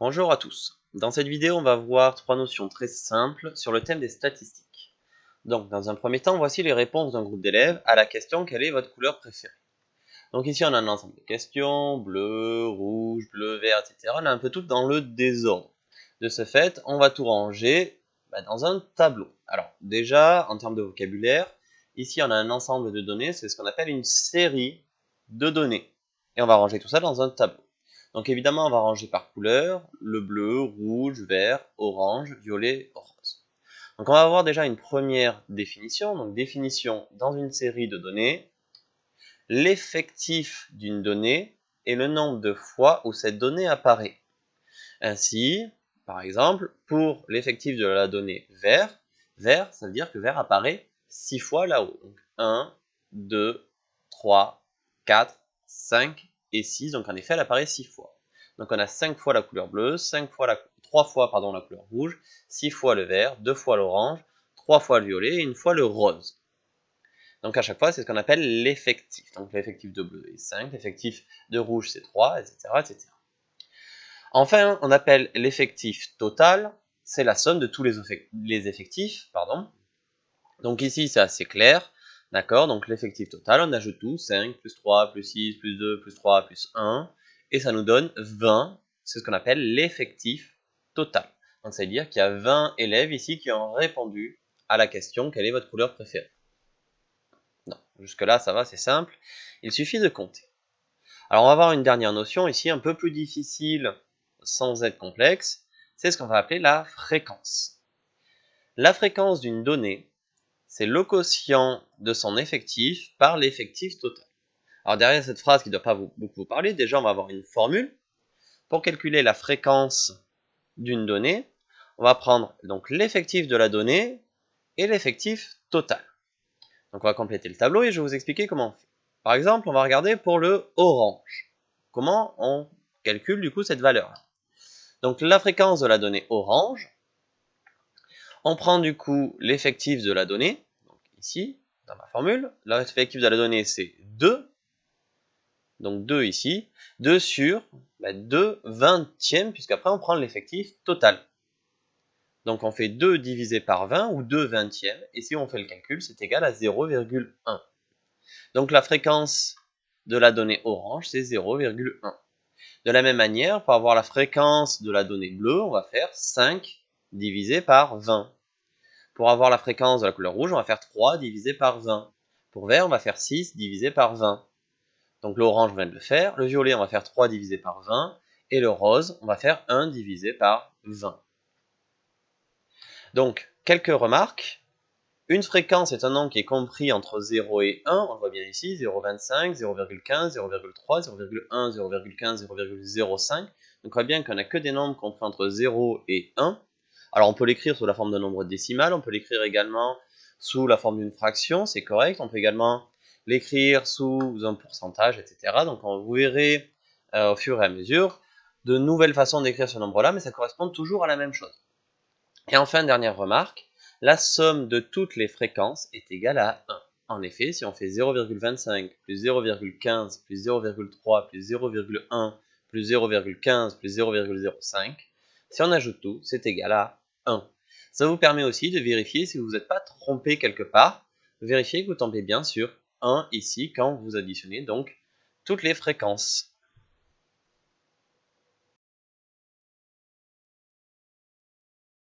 Bonjour à tous. Dans cette vidéo, on va voir trois notions très simples sur le thème des statistiques. Donc, dans un premier temps, voici les réponses d'un groupe d'élèves à la question « Quelle est votre couleur préférée ?» Donc ici, on a un ensemble de questions, bleu, rouge, bleu, vert, etc. On a un peu tout dans le désordre. De ce fait, on va tout ranger dans un tableau. Alors, déjà, en termes de vocabulaire, ici, on a un ensemble de données, c'est ce qu'on appelle une série de données. Et on va ranger tout ça dans un tableau. Donc évidemment, on va ranger par couleur, le bleu, rouge, vert, orange, violet, rose. Donc on va avoir déjà une première définition. Donc définition dans une série de données, l'effectif d'une donnée est le nombre de fois où cette donnée apparaît. Ainsi, par exemple, pour l'effectif de la donnée vert, ça veut dire que vert apparaît 6 fois là-haut. Donc 1, 2, 3, 4, 5 et 6. Donc en effet, elle apparaît 6 fois. Donc on a 5 fois la couleur bleue, 3 fois la couleur rouge, 6 fois le vert, 2 fois l'orange, 3 fois le violet et 1 fois le rose. Donc à chaque fois, c'est ce qu'on appelle l'effectif. Donc l'effectif de bleu est 5, l'effectif de rouge c'est 3, etc., etc. Enfin, on appelle l'effectif total, c'est la somme de tous les effectifs. Donc ici, c'est assez clair. D'accord, donc l'effectif total, on ajoute tout, 5, plus 3, plus 6, plus 2, plus 3, plus 1, et ça nous donne 20, c'est ce qu'on appelle l'effectif total. Donc ça veut dire qu'il y a 20 élèves ici qui ont répondu à la question « Quelle est votre couleur préférée ?» Non, jusque-là, ça va, c'est simple. Il suffit de compter. Alors on va voir une dernière notion ici, un peu plus difficile, sans être complexe, c'est ce qu'on va appeler la fréquence. La fréquence d'une donnée, c'est le quotient de son effectif par l'effectif total. Alors derrière cette phrase qui ne doit pas beaucoup vous parler, déjà on va avoir une formule. Pour calculer la fréquence d'une donnée, on va prendre donc l'effectif de la donnée et l'effectif total. Donc on va compléter le tableau et je vais vous expliquer comment on fait. Par exemple, on va regarder pour le orange. Comment on calcule du coup cette valeur. Donc la fréquence de la donnée orange, on prend du coup l'effectif de la donnée, donc ici, dans ma formule, l'effectif de la donnée c'est 2, donc 2 ici, 2 sur 2 vingtièmes, puisqu'après on prend l'effectif total. Donc on fait 2 divisé par 20, ou 2 vingtièmes, et si on fait le calcul, c'est égal à 0,1. Donc la fréquence de la donnée orange, c'est 0,1. De la même manière, pour avoir la fréquence de la donnée bleue, on va faire 5 divisé par 20. Pour avoir la fréquence de la couleur rouge, on va faire 3 divisé par 20. Pour vert, on va faire 6 divisé par 20. Donc l'orange, on vient de le faire. Le violet, on va faire 3 divisé par 20. Et le rose, on va faire 1 divisé par 20. Donc, quelques remarques. Une fréquence est un nombre qui est compris entre 0 et 1, on le voit bien ici, 0,25, 0,15, 0,3, 0,1, 0,15, 0,05. Donc on voit bien qu'on n'a que des nombres compris entre 0 et 1. Alors on peut l'écrire sous la forme d'un nombre décimal, on peut l'écrire également sous la forme d'une fraction, c'est correct. On peut également l'écrire sous un pourcentage, etc. Donc vous verrez au fur et à mesure de nouvelles façons d'écrire ce nombre-là, mais ça correspond toujours à la même chose. Et enfin, dernière remarque, la somme de toutes les fréquences est égale à 1. En effet, si on fait 0,25 plus 0,15 plus 0,3 plus 0,1 plus 0,15 plus 0,05, si on ajoute tout, c'est égal à 1. Ça vous permet aussi de vérifier si vous n'êtes pas trompé quelque part. Vérifiez que vous tombez bien sur 1 ici quand vous additionnez donc toutes les fréquences.